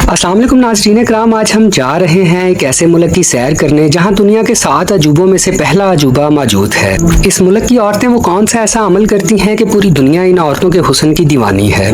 अस्सलाम वालेकुम नाज़रीन कराम, आज हम जा रहे हैं एक ऐसे मुल्क की सैर करने जहां दुनिया के 7 अजूबों में से पहला अजूबा मौजूद है। इस मुल्क की औरतें वो कौन सा ऐसा अमल करती हैं कि पूरी दुनिया इन औरतों के हुस्न की दीवानी है।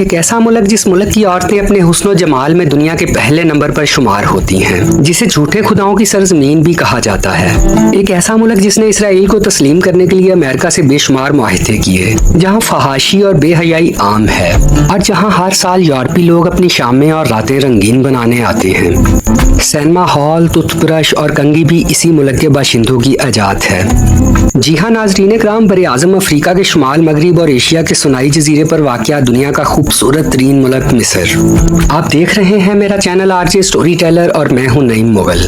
एक ऐसा मुल्क जिस मुल्क की औरतें अपने हुस्न और जमाल में दुनिया के पहले नंबर पर शुमार होती हैं, जिसे झूठे खुदाओं की सरजमीन भी कहा जाता है। एक ऐसा मुल्क जिसने इसराइल को तस्लीम करने के लिए अमेरिका से बेशुमार मुआहदे किए, जहाँ फहाशी और बेहयाई आम है और जहाँ हर साल यूरोपी लोग अपनी शामें और रातें रंगीन बनाने आते हैं। सिनेमा हॉल, टूथब्रश और कंघी भी इसी मुल्क के बाशिंदों की अजात है। जी हाँ नाज़रीन कराम, बर आज़म अफ्रीका के शुमाल मगरिब और एशिया के सुनाई जजीरे पर वाक़या दुनिया का खूबसूरत तरीन मुल्क मिस्र। आप देख रहे हैं मेरा चैनल आरजे स्टोरी टेलर और मैं हूँ नईम मुगल।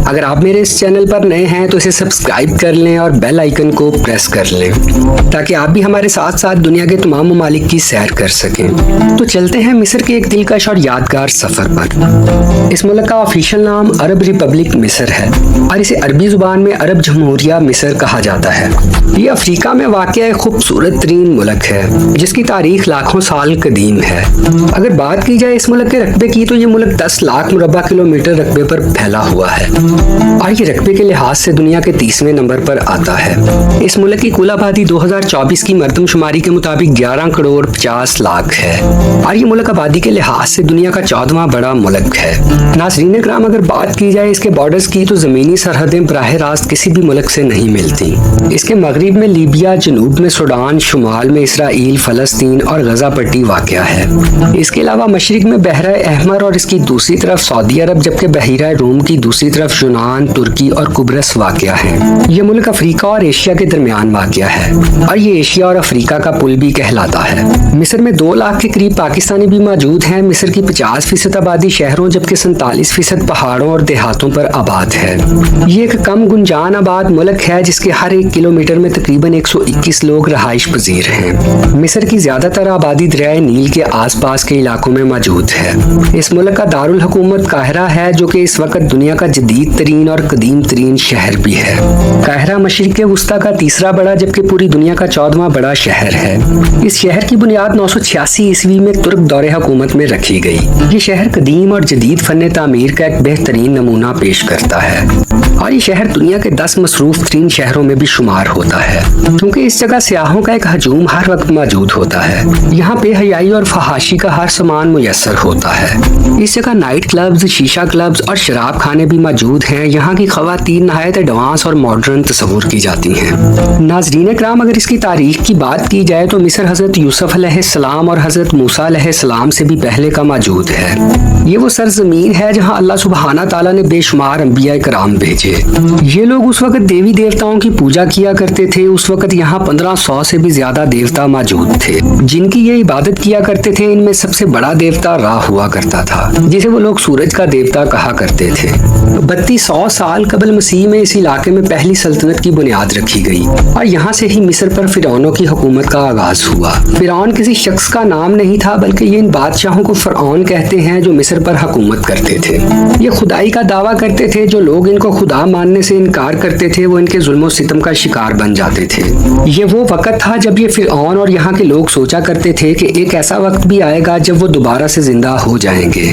अगर आप मेरे इस चैनल पर नए हैं तो इसे सब्सक्राइब कर लें और बेल आइकन को प्रेस कर लें ताकि आप भी हमारे साथ साथ दुनिया के तमाम ममालिक की सैर कर सकें। तो चलते हैं मिस्र के एक दिलकश और यादगार सफर पर। इस मुल्क का ऑफिशियल नाम अरब रिपब्लिक मिस्र है और इसे अरबी जुबान में अरब जमहूरिया मिस्र कहा जाता है। ये अफ्रीका में वाक़ एक खूबसूरत तरीन मुल्क है जिसकी तारीख लाखों साल कदीम है। अगर बात की जाए इस मुल्क के रकबे की तो ये मुल्क 10 लाख मुरब्बा किलोमीटर रकबे पर फैला हुआ है और ये रकबे के लिहाज से दुनिया के 30वें नंबर पर आता है। इस मुल्क की कुल आबादी 2024 की मरदमशुमारी के मुताबिक 11 करोड़ 50 लाख है और ये मुल्क आबादी के लिहाज से दुनिया का 14वां बड़ा मुल्क है। नाज़रीन कराम, अगर बात की जाए इसके बॉर्डर्स की तो ज़मीनी सरहदें बराह रास्त किसी भी मुल्क से नहीं मिलती। इसके मगरिब में लीबिया, जनूब में सूडान, शुमाल में इसराइल, फलस्तीन और गजा पट्टी वाक़या है। इसके अलावा मशरिक में बहरा अहमर और इसकी दूसरी तरफ सऊदी अरब, जबकि बहीरा रूम की दूसरी तरफ यूनान, तुर्की और कुब्रस वाक़या है। ये मुल्क अफ्रीका और एशिया के दरमियान वाक़या है और ये एशिया और अफ्रीका का पुल भी कहलाता है। मिस्र में 2 लाख के करीब पाकिस्तानी भी मौजूद हैं। मिस्र की 50% आबादी शहरों जबकि 47% पहाड़ों और देहातों पर आबाद है। ये एक कम गुंजान आबाद मुल्क है जिसके हर 1 किलोमीटर में तकरीबन 121 लोग रहाइश पजीर हैं। मिस्र की ज्यादातर आबादी दरियाए नील के आसपास के इलाकों में मौजूद है। इस मुल्क का दारुल हुकूमत काहिरा है जो कि इस वक्त दुनिया का जदीद तरीन और कदीम तरीन शहर भी है। काहिरा मशरिक वस्ता का तीसरा बड़ा जबकि पूरी दुनिया का 14वां बड़ा शहर है। इस शहर की बुनियाद 986 ईस्वी में तुर्क दौरे हुकूमत में रखी गई। ये शहर कदीम और जदीद फन तामीर का एक बेहतरीन नमूना पेश करता है और ये शहर दुनिया के 10 मसरूफ तरीन शहरों में भी शुमार होता है क्योंकि इस जगह सियाहों का एक हजूम हर वक्त मौजूद होता है। यहाँ बेहयाई और फहाशी का हर सामान मुयस्सर होता है। इस जगह नाइट क्लब्स, शीशा क्लब्स और शराब खाने भी मौजूद हैं। यहाँ की खवातीन नहायत एडवांस और मॉडर्न तस्वुर की जाती हैं। नाज़रीन कराम, अगर इसकी तारीख की बात की जाए तो मिस्र हज़रत यूसुफ अलैहिस्सलाम और हज़रत मूसा अलैहिस्सलाम से भी पहले का मौजूद है। ये वो सरजमीन है जहाँ अल्लाह सुब्हाना ताला ने बेशुमार अंबिया कराम भेजे। ये लोग उस वक्त देवी देवताओं की पूजा किया करते थे। उस वक्त यहाँ 1500 से भी ज्यादा देवता मौजूद थे जिनकी ये इबादत किया करते थे। इनमें सबसे बड़ा देवता रा हुआ करता था जिसे वो लोग सूरज का देवता कहा करते थे। 3200 साल कबल मसीह में इस इलाके में पहली सल्तनत की बुनियाद रखी गई और यहाँ से ही मिस्र पर फिरौनों की हुकूमत का आगाज हुआ। फिरौन किसी शख्स का नाम नहीं था बल्कि ये इन बादशाहों को फरौन कहते हैं जो मिस्र पर हुकूमत करते थे। ये खुदाई का दावा करते थे। जो लोग इनको खुदा मानने से इनकार करते थे वो इनके जुल्म सितम का शिकार बन जाते थे। ये वो वक्त था जब ये फिरौन और यहाँ के लोग सोचा करते थे कि एक ऐसा वक्त भी आएगा जब वो दोबारा से जिंदा हो जाएंगे।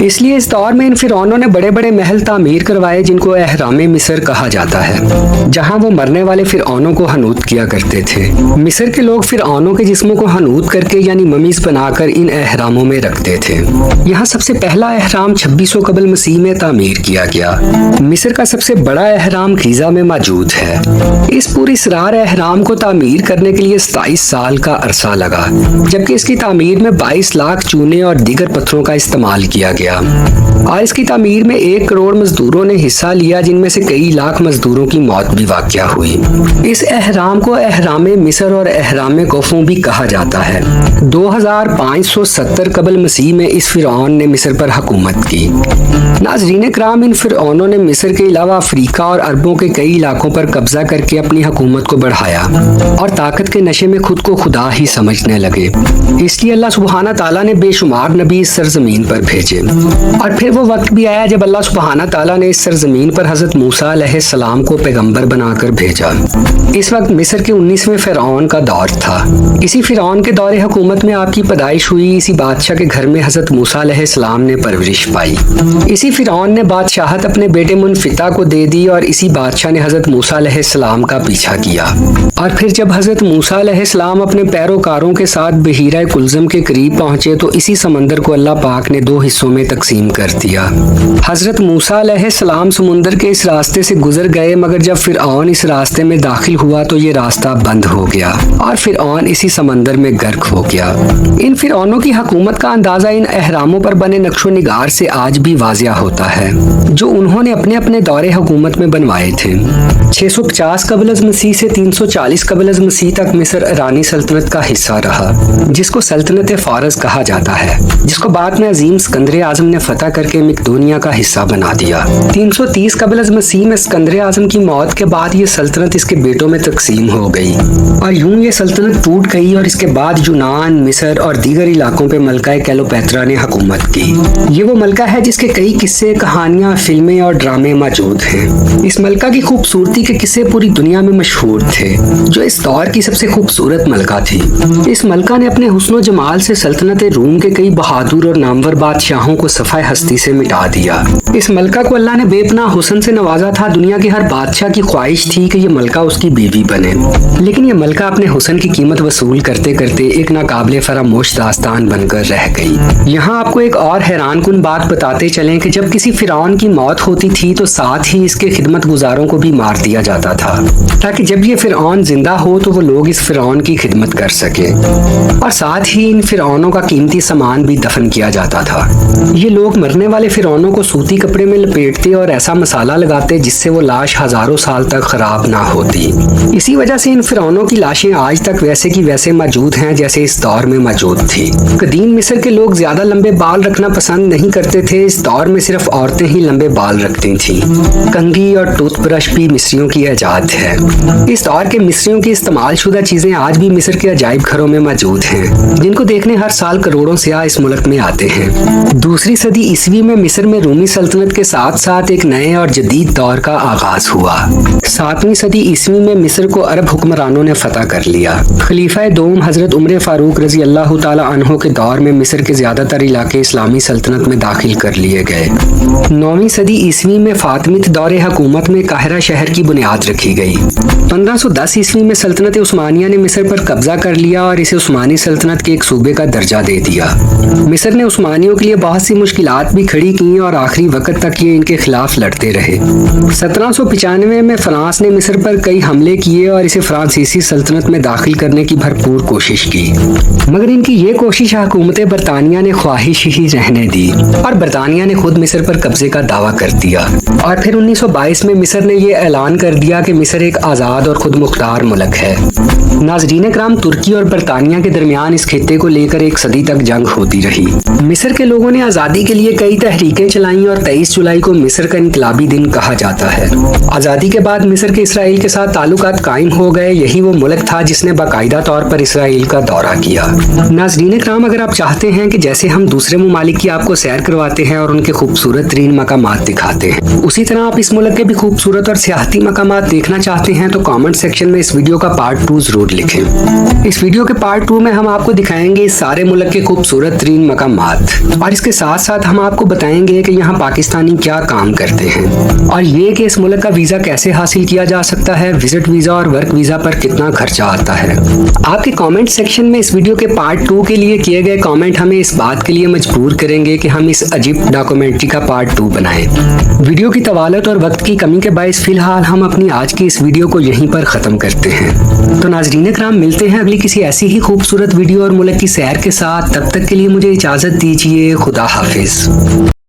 इसलिए इस दौर में इन फिरौनों ने बड़े बड़े महल तामीर करवाए जिनको एहरामे मिस्र कहा जाता है, जहाँ वो मरने वाले फिरौनों को हनूत किया करते थे। मिस्र के लोग फिरौनों के जिस्मों को हनूत करके यानी ममीज बनाकर इन एहरामों में रखते थे। यहाँ सबसे पहला एहराम 2600 कबल मसीह में तामीर किया गया। मिस्र का सबसे बड़ा एहराम गीजा में मौजूद है। इस पूरी सरार एहराम को तामीर करने के लिए 27 साल का अरसा लगा जबकि इसकी तामीर में 22 लाख चूने और दीगर पत्थरों का इस्तेमाल किया गया और इसकी तामीर में 1 करोड़ मजदूरों ने हिस्सा लिया जिनमें से कई लाख मजदूरों की मौत भी वाक़या हुई। इस एहराम को एहरामे मिस्र और एहरामे कोफू भी कहा जाता है। 2570 कबल मसीह में इस फिरौन ने मिस्र पर हुकूमत की। नाज़रीन कराम, इन फिरौनों ने मिस्र के अलावा अफ्रीका और अरबों के कई इलाकों पर कब्जा करके अपनी हुकूमत को बढ़ाया और ताकत के नशे में खुद को खुदा ही समझने लगे। इसलिए अल्लाह सुब्हाना ताला ने बेशुमार नबी इस सरजमीन पर भेजे और फिर वो वक्त भी आया जब अल्लाह सुब्हाना ताला ने इस सरजमीन पर हजरत मूसा अलैहिस्सलाम को पैगंबर बनाकर भेजा। इस वक्त मिस्र के 19वें फिरौन का दौर था। इसी फिरौन के दौरे हुकूमत में आपकी पैदाइश हुई। इसी बादशाह के घर में हजरत मूसा अलैहिस्सलाम ने परवरिश पाई। इसी फिरौन ने बादशाहत अपने बेटे मुनफिता को दे दी और इसी बादशाह ने हजरत मूसा अलैहिस्सलाम का पीछा किया। और फिर जब हजरत मूसा अलैहिस्सलाम अपने पैरोकारों के साथ बहीरा कुलज़म के करीब पहुंचे तो इसी समंदर को अल्लाह पाक ने 2 हिस्सों में तकसीम कर दिया। हजरत मूसा अलैहिस्सलाम समुंदर के इस रास्ते से गुजर गए, मगर जब फिरौन इस रास्ते में दाखिल हुआ तो ये रास्ता बंद हो गया और फिरौन इसी समंदर में गर्क हो गया। इन फिरौनों की हुकूमत का अंदाजा इन अहरामों पर बने नक्शो निगार से आज भी वाजिया होता है, जो उन्होंने अपने अपने दौरे हुकूमत में बनवाए थे। 650 कबल मसीह से 340 कबल मसीह तक मिस्र ईरानी सल्तनत का हिस्सा रहा, जिसको सल्तनत फारस कहा जाता है, जिसको बाद में अजीम सिकंदर आजम ने फतह करके मकदूनिया का हिस्सा बना दिया। 330 कबल मसीह में सिकंदर आजम की मौत के बाद ये सल्तनत इसके बेटों में तकसीम हो गई और यूं ये सल्तनत टूट गई और इसके बाद यूनान, मिस्र और दीगर इलाकों पे मलका क्लेओपेत्रा ने हुकूमत की। ये वो मलका है जिसके कई किस्से, कहानियां, फिल्में और ड्रामे मौजूद हैं। इस मलका की खूबसूरती के किस्से पूरी दुनिया में मशहूर थे, जो इस दौर की सबसे खूबसूरत मलका थी। इस मलका ने अपने हुस्न जमाल से सल्तनत रूम के कई बहादुर और नामवर बादशाहों को सफाए हस्ती से मिटा दिया। इस मलका को अल्लाह ने बेपनाह हुस्न से नवाजा था। दुनिया के हर बादशाह की ख्वाहिश थी कि ये मलका उसकी बीवी बने, लेकिन ये मलका अपने हुस्न की कीमत वसूल करते करते एक नाकाबिले फरामोश दास्तान बनकर रह गई। यहाँ आपको एक और हैरानकुन बात बताते चलें कि जब किसी फिरौन की मौत होती थी तो साथ ही इसके खिदमत गुजारों को भी मार दिया जाता था, ताकि जब ये फिरौन जिंदा हो तो वो लोग इस फिरौन की खिदमत कर सके। और साथ ही इन फिरौनों का कीमती सामान भी दफन किया जाता था। ये लोग मरने वाले फिरौनों को सूती कपड़े में लपेटते और ऐसा मसाला लगाते जिससे वो लाश हजारों साल तक खराब ना होती। इसी वजह से इन फिरौनों की लाशें आज तक वैसे की वैसे मौजूद हैं जैसे इस दौर में मौजूद थी। कदीम मिस्र के लोग ज्यादा लंबे बाल रखना पसंद नहीं करते थे। इस दौर में सिर्फ औरतें ही लंबे बाल रखती थीं। कंघी और टूथब्रश भी मिस्रियों की इजाद है। इस दौर के मिस्रियों की इस्तेमाल शुदा चीजें आज भी मिस्र के अजायब घरों में मौजूद हैं, जिनको देखने हर साल करोड़ों सियाह इस मुल्क में आते हैं। दूसरी सदी ईस्वी में मिस्र में रूमी सल्तनत के साथ साथ एक नए और जदीद दौर का आगाज हुआ। 7वीं सदी ईस्वी में मिस्र को अरब हुक्मरानों ने फतह कर लिया। खलीफा दोम हजरत उमर फारूक रजी अल्लाह ताला अन्हो के दौर में मिस्र के ज्यादातर इलाके इस्लामी सल्तनत में दाखिल कर लिए गए। 9वीं सदी ईस्वी में फातिमिद दौरे हुकूमत में काहिरा शहर की बुनियाद रखी गई। 1510 ईस्वी में सल्तनत उस्मानिया ने मिस्र पर कब्जा कर लिया और इसे उस्मानी सल्तनत के एक सूबे का दर्जा दे दिया। मिस्र ने उस्मानियों के लिए बहुत सी मुश्किलात भी खड़ी की और आखिरी वक्त तक ये इनके खिलाफ लड़ते रहे। 1795 में फ्रांस ने मिस्र पर कई हमले किए और इसे फ्रांसीसी सल्तनत में दाखिल करने की भरपूर कोशिश की, मगर इनकी ये कोशिश हुकूमत बरतानिया ने ख्वाहिश ही रहने दी और बरतानिया ने खुद मिस्र पर कब्जे का दावा कर दिया। और फिर 1922 में मिस्र ने ये ऐलान कर दिया कि मिस्र एक आज़ाद और खुद मुख्तार मुल्क है। नाज़रीन कराम, तुर्की और बरतानिया के दरमियान इस खित्ते को लेकर एक सदी तक जंग होती रही। मिस्र के लोगों ने आज़ादी के लिए कई तहरीकें चलाई और 23 जुलाई को मिस्र का इनकलाबी दिन कहा जाता है। आज़ादी के बाद मिस्र के इसराइल के साथ ताल्लुकात कायम हो गए। यही वो मुल्क था जिसने बाकायदा तौर पर इसराइल का दौरा किया। नाज़रीन कराम, अगर आप चाहते हैं कि जैसे हम दूसरे ममालिक की आपको सैर करवाते हैं और उनके खूबसूरत तरीन मकामात दिखाते हैं, उसी तरह आप इस मुल्क के भी खूबसूरत और सियाहती मकामात देखना चाहते हैं तो कमेंट सेक्शन में इस वीडियो का पार्ट 2 जरूर लिखें। इस वीडियो के पार्ट 2 में हम आपको दिखाएंगे इस सारे मुल्क के खूबसूरत तरीन मकामात और इसके साथ साथ हम आपको बताएंगे कि यहाँ पाकिस्तानी क्या काम करते हैं और ये कि इस मुल्क का वीजा कैसे हासिल किया जा सकता है, विजिट वीजा और वर्क वीजा पर कितना खर्चा आता है। आपके कमेंट सेक्शन में इस वीडियो के पार्ट 2 के लिए किए गए कमेंट हमें इस बात के लिए मजबूर करेंगे कि हम इस अजीब डॉक्यूमेंट्री का पार्ट 2 बनाएं। वीडियो की तवालत और वक्त की कमी के बायस फिलहाल हम अपनी आज की इस वीडियो को यहीं पर खत्म करते हैं। तो नाज़रीन कराम, मिलते हैं अगली किसी ऐसी ही खूबसूरत वीडियो और मुल्क की सैर के साथ। तब तक के लिए मुझे इजाजत दीजिए। खुदा हाफिज।